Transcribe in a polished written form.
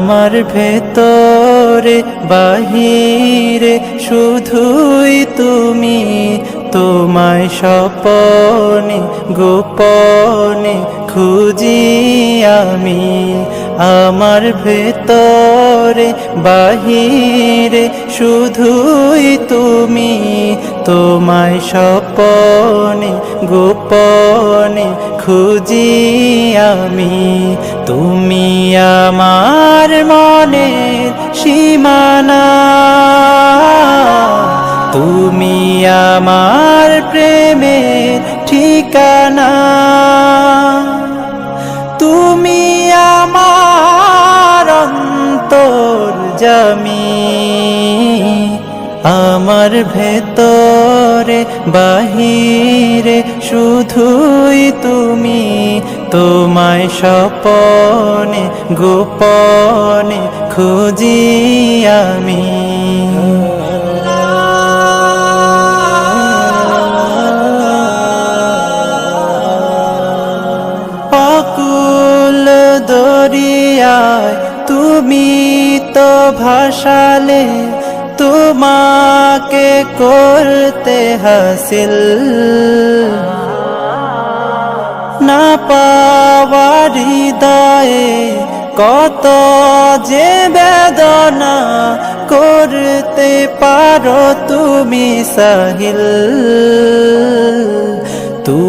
আমার ভেতরে বাহিরে শুধুই তুমি, তোমায় স্বপনে গোপনে খুঁজি আমি। আমার ভেতরে বাহিরে শুধুই তুমি, তোমায় স্বপনে গোপনে খুঁজি আমি। তুমি আমার মনের সীমানা, তুমি আমার প্রেমের ঠিকানা, তুমি আমার অন্তর্যামী। আমার ভেতরে বাহিরে শুধুই তুমি, তোমায় স্বপনে গোপনে খুঁজি আমি। অকুল দরিয়ায় তুমি তো ভাসালে, তোমাকে করতে হাসিল। না পাওয়ার হৃদয়ে কত যে বেদনা, করতে পারো তুমি সাহিল।